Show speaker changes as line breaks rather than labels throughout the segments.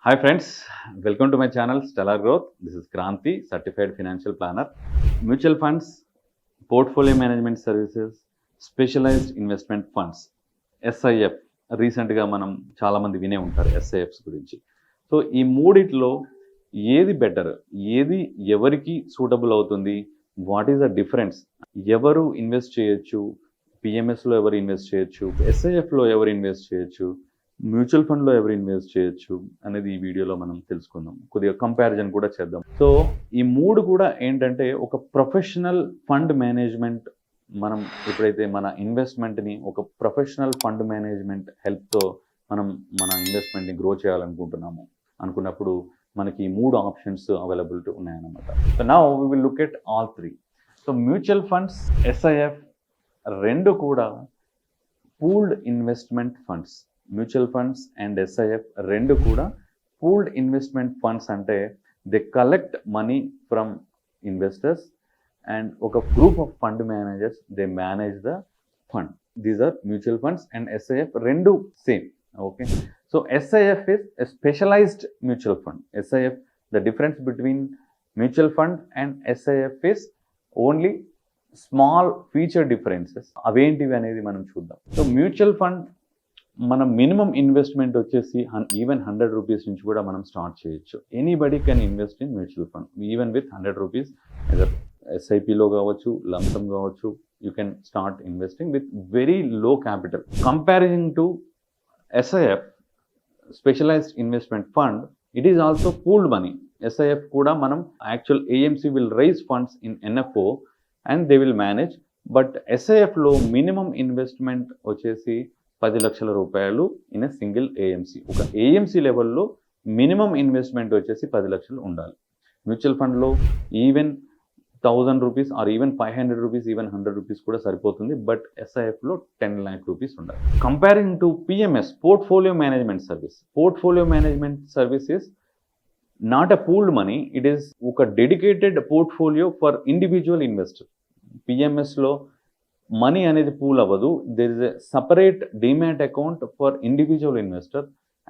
Hi friends, welcome to my channel Stellar Growth. This is Kranti, Certified Financial Planner. Mutual funds, portfolio management services, specialized investment funds, SIF. రీసెంట్గా మనం చాలామంది వినే ఉంటారు SIFs గురించి. So ఈ మూడిట్లో ఏది బెటర్, ఏది ఎవరికి సూటబుల్ అవుతుంది, వాట్ ఈస్ ద డిఫరెన్స్, ఎవరు ఇన్వెస్ట్ చేయొచ్చు, పిఎంఎస్లో ఎవరు ఇన్వెస్ట్ చేయొచ్చు, SIFలో ఎవరు ఇన్వెస్ట్ చేయొచ్చు, మ్యూచువల్ ఫండ్లో ఎవరు ఇన్వెస్ట్ చేయొచ్చు అనేది ఈ వీడియోలో మనం తెలుసుకుందాం. కొద్దిగా కంపారిజన్ కూడా చేద్దాం. సో ఈ మూడు కూడా ఏంటంటే ఒక ప్రొఫెషనల్ ఫండ్ మేనేజ్మెంట్, మనం ఎప్పుడైతే మన ఇన్వెస్ట్మెంట్ని ఒక ప్రొఫెషనల్ ఫండ్ మేనేజ్మెంట్ హెల్ప్తో మనం మన ఇన్వెస్ట్మెంట్ని గ్రో చేయాలనుకుంటున్నాము అనుకున్నప్పుడు మనకి ఈ మూడు ఆప్షన్స్ అవైలబిలిటీ ఉన్నాయన్నమాట. So now we will look at all three. So mutual funds, SIF రెండు కూడా pooled investment funds. Mutual funds and SIF రెండు కూడా పూల్డ్ ఇన్వెస్ట్మెంట్ ఫండ్స్. అంటే they collect money from investors and ఒక group of fund managers they manage the fund. These are mutual funds and SIF రెండు same. Okay, so SIF is a specialized mutual fund. SIF, the difference between mutual fund and SIF is only small feature differences. అవేంటివి అనేది మనం చూద్దాం. So mutual fund మన minimum investment వచ్చేసి even 100 rupees నుంచి కూడా మనం స్టార్ట్ చేయొచ్చు. Anybody can invest in mutual fund even with 100 rupees. SIPలో కావచ్చు, లంసమ్ కావచ్చు, you can start investing with very low capital. Comparison to SIF, specialised investment fund, it is also pooled money. SIF కూడా మనం actual AMC will raise funds in NFO and they will manage. But SIFలో minimum investment వచ్చేసి 10 లక్షల రూపాయలు in a single AMC. ఒక AMC లెవెల్లో minimum investment వచ్చేసి 10 లక్షలు ఉండాలి. మ్యూచువల్ ఫండ్లో even 1000 rupees or even 500 rupees, even 100 rupees కూడా సరిపోతుంది. బట్ SIFలో 10 lakh రూపీస్ ఉండాలి. Comparing to PMS, portfolio management service. Portfolio management service is not a pooled money, it is ఒక dedicated portfolio for individual investor. పిఎంఎస్లో money అనేది pool అవ్వదు. There is a separate demat account for individual investor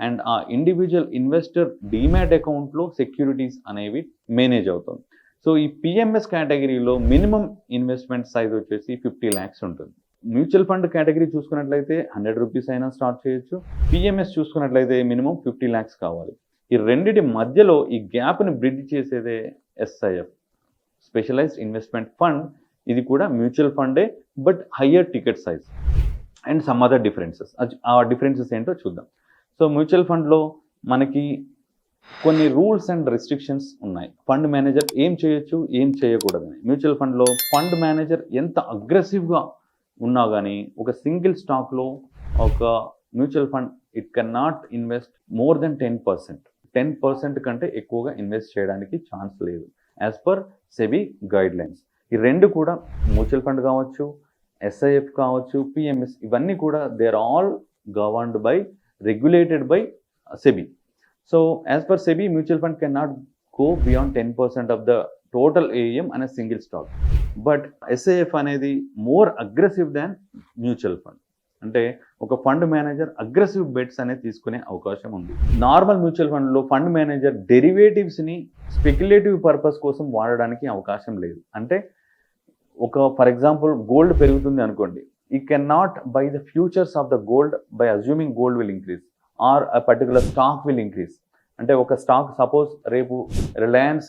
and ఆ individual investor demat అకౌంట్లో securities అనేవి manage అవుతుంది. So ఈ PMS కేటగిరీలో మినిమం ఇన్వెస్ట్మెంట్ సైజ్ వచ్చేసి 50 lakhs ఉంటుంది. మ్యూచువల్ ఫండ్ కేటగిరీ చూసుకున్నట్లయితే 100 రూపీస్ అయినా స్టార్ట్ చేయొచ్చు. పిఎంఎస్ చూసుకున్నట్లయితే మినిమం 50 lakhs కావాలి. ఈ రెండింటి మధ్యలో ఈ గ్యాప్ని బ్రిడ్జ్ చేసేదే SIF, స్పెషలైజ్డ్ ఇన్వెస్ట్మెంట్ ఫండ్. ఇది కూడా mutual funday but higher ticket size and some other differences. ఆ డిఫరెన్సెస్ ఏంటో చూద్దాం. సో మ్యూచువల్ ఫండ్లో మనకి కొన్ని రూల్స్ అండ్ రెస్ట్రిక్షన్స్ ఉన్నాయి. ఫండ్ మేనేజర్ ఏం చేయొచ్చు, ఏం చేయకూడదని. మ్యూచువల్ ఫండ్లో ఫండ్ మేనేజర్ ఎంత అగ్రెసివ్గా ఉన్నా కానీ ఒక సింగిల్ స్టాక్లో ఒక mutual fund it can not invest more than 10%. 10% కంటే ఎక్కువగా ఇన్వెస్ట్ చేయడానికి ఛాన్స్ లేదు as per SEBI guidelines. ఈ రెండు కూడా మ్యూచువల్ ఫండ్ కావచ్చు, SIF కావచ్చు, PMS, ఇవన్నీ కూడా they are all governed by, regulated by SEBI. So as per SEBI, mutual fund can not go beyond 10% of the total AUM అనే సింగిల్ స్టాక్. బట్ SIF అనేది more aggressive than mutual fund. అంటే ఒక fund manager aggressive bets అనేది తీసుకునే అవకాశం ఉంది. Normal mutual ఫండ్లో fund manager డెరివేటివ్స్ని speculative purpose కోసం వాడడానికి అవకాశం లేదు. అంటే ఒక ఫర్ ఎగ్జాంపుల్ గోల్డ్ పెరుగుతుంది అనుకోండి, ఈ can not by the features of the gold by assuming gold will increase or a particular stock will increase. అంటే ఒక స్టాక్ సపోజ్ రేపు రిలయన్స్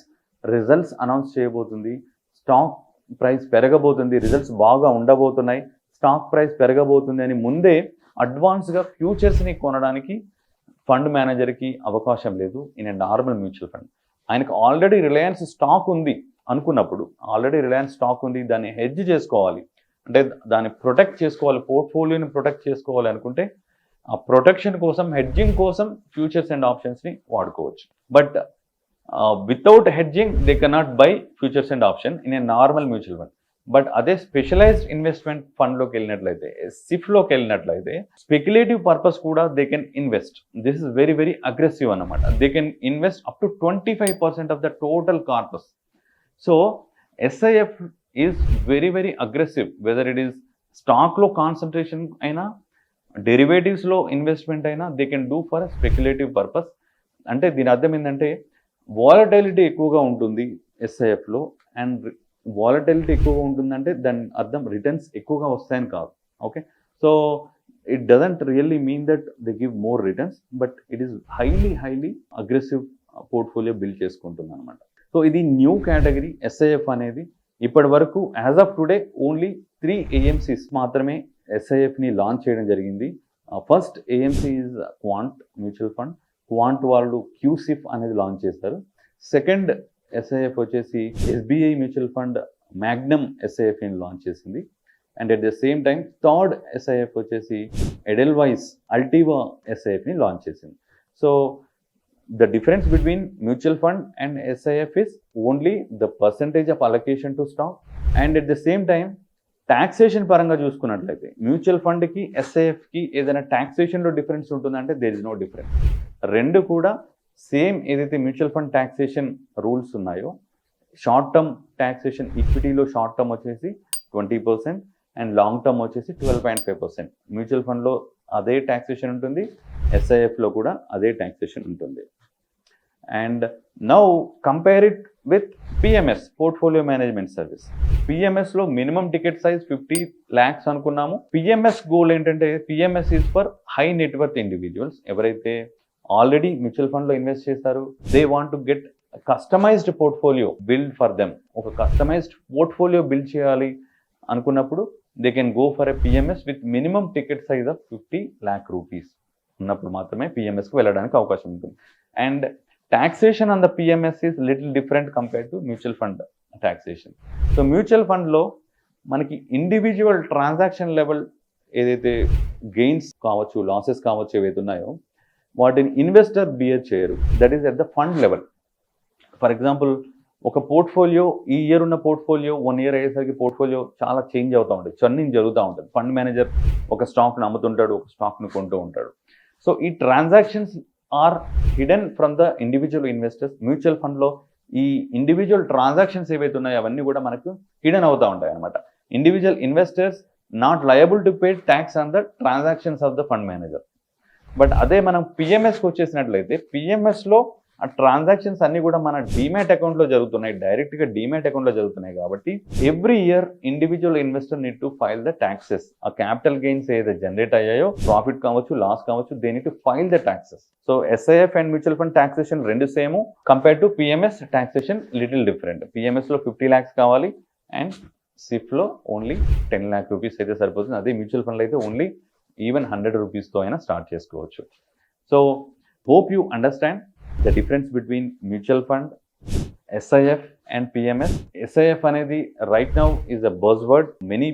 రిజల్ట్స్ అనౌన్స్ చేయబోతుంది, స్టాక్ ప్రైస్ పెరగబోతుంది, రిజల్ట్స్ బాగా ఉండబోతున్నాయి, స్టాక్ ప్రైస్ పెరగబోతుంది అని ముందే అడ్వాన్స్గా ఫ్యూచర్స్ని కొనడానికి ఫండ్ మేనేజర్కి అవకాశం లేదు in a normal mutual fund. ఆయనకు ఆల్రెడీ రిలయన్స్ స్టాక్ ఉంది అనుకున్నప్పుడు, ఆల్రెడీ రిలయన్స్ స్టాక్ ఉంది, దాన్ని హెడ్జ్ చేసుకోవాలి, అంటే దాన్ని ప్రొటెక్ట్ చేసుకోవాలి, పోర్ట్ఫోలియోని ప్రొటెక్ట్ చేసుకోవాలి అనుకుంటే ఆ ప్రొటెక్షన్ కోసం, హెడ్జింగ్ కోసం ఫ్యూచర్స్ అండ్ ఆప్షన్స్ని వాడుకోవచ్చు. But without hedging they cannot buy futures and option in a normal mutual fund. But అదే స్పెషలైజ్డ్ ఇన్వెస్ట్మెంట్ ఫండ్లోకి వెళ్ళినట్లయితే, SIFలోకి వెళ్ళినట్లయితే స్పెక్యులేటివ్ పర్పస్ కూడా they can invest. This is very very aggressive అన్నమాట. They can invest up to 25% of the total corpus. So SIF is very very aggressive, whether it is స్టాక్లో concentration అయినా, డెరివేటివ్స్లో investment అయినా, they can do for speculative purpose. అంటే దీని అర్థం ఏంటంటే volatility ఎక్కువగా ఉంటుంది ఎస్ఐఎఫ్లో. అండ్ వాలటైలిటీ ఎక్కువగా ఉంటుందంటే దాని అర్థం రిటర్న్స్ ఎక్కువగా వస్తాయని కాదు. Okay, so it doesn't really mean that they give more returns, but it is highly aggressive portfolio build చేసుకుంటుంది అనమాట. సో ఇది న్యూ కేటగిరీ ఎస్ఐఎఫ్ అనేది. ఇప్పటి వరకు as of today only 3 AMCs మాత్రమే ఎస్ఐఎఫ్ని లాంచ్ చేయడం జరిగింది. First AMC is Quant mutual fund. Quant వాళ్ళు క్యూసిఫ్ అనేది లాంచ్ చేశారు. సెకండ్ ఎస్ఐఎఫ్ వచ్చేసి ఎస్బీఐ మ్యూచువల్ ఫండ్ మ్యాగ్నమ్ ఎస్ఐఎఫ్ని లాంచ్ చేసింది. And at the same time third SIF వచ్చేసి ఎడెల్వైస్ అల్టివా ఎస్ఐఎఫ్ని లాంచ్ చేసింది. So the difference between mutual fund and SIF is only the percentage of allocation to stock, and at the same time taxation పరంగా చూసుకున్నట్లయితే mutual ఫండ్కి ఎస్ఐఎఫ్కి ఏదైనా taxationలో difference ఉంటుందంటే దేర్ ఇస్ నో డిఫరెన్స్. రెండు కూడా సేమ్ ఏదైతే మ్యూచువల్ ఫండ్ taxation రూల్స్ ఉన్నాయో, షార్ట్ టర్మ్ taxation ఈక్విటీలో షార్ట్ టర్మ్ వచ్చేసి 20% అండ్ లాంగ్ టర్మ్ వచ్చేసి 12.5%. మ్యూచువల్ ఫండ్లో అదే taxation ఉంటుంది, ఎస్ఐఎఫ్లో కూడా అదే taxation ఉంటుంది. And now compare it with PMS, portfolio management service. పిఎంఎస్లో మినిమం టికెట్ సైజ్ 50 lakhs అనుకున్నాము. పిఎంఎస్ గోల్ ఏంటంటే PMS is for high networth individuals. ఎవరైతే ఆల్రెడీ మ్యూచువల్ ఫండ్లో ఇన్వెస్ట్ చేస్తారు, they want to get customised portfolio build for them. ఒక customised portfolio build చేయాలి అనుకున్నప్పుడు they can go for a PMS with minimum ticket size of 50 lakh rupees ఉన్నప్పుడు మాత్రమే పిఎంఎస్కి వెళ్ళడానికి అవకాశం ఉంటుంది. And taxation on the PMS is little different compared to mutual fund taxation. So mutual fund లో మనకి ఇండివిజువల్ ట్రాన్సాక్షన్ లెవెల్ ఏదైతే gains కావచ్చు, లాసెస్ కావచ్చు ఏవైతే ఉన్నాయో వాటిని ఇన్వెస్టర్ బియర్ చేయరు. That is at the fund level. For example ఒక పోర్ట్ఫోలియో, ఈ ఇయర్ ఉన్న పోర్ట్ఫోలియో 1 year అయ్యేసరికి పోర్ట్ఫోలియో చాలా చేంజ్ అవుతూ ఉంటుంది, చర్నింగ్ జరుగుతూ ఉంటుంది. ఫండ్ మేనేజర్ ఒక స్టాక్ను అమ్ముతుంటాడు, ఒక స్టాక్ను కొంటూ ఉంటాడు. సో ఈ transactions are hidden from the individual investors. Mutual ఫండ్లో ఈ ఇండివిజువల్ ట్రాన్సాక్షన్స్ ఏవైతే ఉన్నాయో అవన్నీ కూడా మనకు హిడెన్ అవుతూ ఉంటాయి అనమాట. Individual investors not liable to pay tax on the transactions of the fund manager. But అదే మనం పిఎంఎస్కి వచ్చేసినట్లయితే పిఎంఎస్లో ఆ ట్రాన్సాక్షన్స్ అన్నీ కూడా మన డీమ్యాట్ అకౌంట్లో జరుగుతున్నాయి, డైరెక్ట్గా డీమ్యాట్ అకౌంట్లో జరుగుతున్నాయి. కాబట్టి every year individual investor need to file the taxes. ఆ క్యాపిటల్ గెయిన్స్ ఏదైతే జనరేట్ అయ్యాయో, ప్రాఫిట్ కావచ్చు, లాస్ కావచ్చు, they need to file the taxes. So SIF and mutual fund taxation రెండు same. Compare to PMS taxation little different. పిఎంఎస్లో 50 lakhs కావాలి and సిఫ్లో only 10 lakh rupees అయితే సరిపోతుంది. అదే మ్యూచువల్ ఫండ్లో అయితే ఓన్లీ ఈవెన్ 100 rupeesతో అయినా స్టార్ట్ చేసుకోవచ్చు. So hope you understand the difference between mutual fund, SIF and PMS. SIF అనేది right now is a buzzword. Many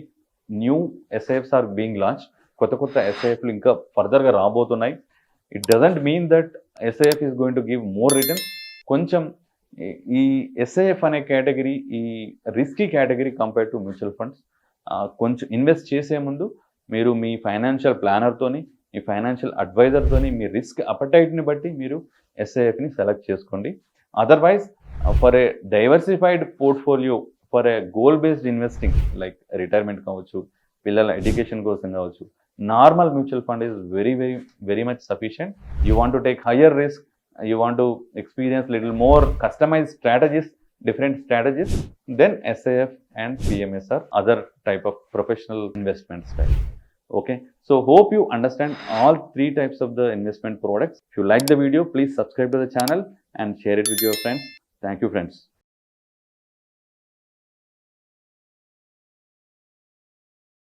new SIFs are being launched. కొత్త SIFలు ఇంకా ఫర్దర్గా రాబోతున్నాయి. It doesn't mean that SIF is going to give more returns. కొంచెం ఈ SIF అనే category ఈ risky category compare to mutual funds. కొంచెం ఇన్వెస్ట్ చేసే ముందు మీరు మీ ఫైనాన్షియల్ ప్లానర్తోని, మీ ఫైనాన్షియల్ అడ్వైజర్తోని మీ రిస్క్ అపటైట్ని బట్టి మీరు ఎస్ఐఎఫ్ని సెలెక్ట్ చేసుకోండి. Otherwise for a diversified portfolio, for a goal based investing like retirement కావచ్చు, పిల్లల ఎడ్యుకేషన్ కోసం కావచ్చు, normal mutual fund is very much sufficient. You want to take higher risk, you want to experience little more customised strategies, different strategies, then SIF and PMS are other type of professional investment style. Okay, so hope you understand all 3 types of the investment products. If you like the video, please subscribe to the channel and share it with your friends. Thank you, friends.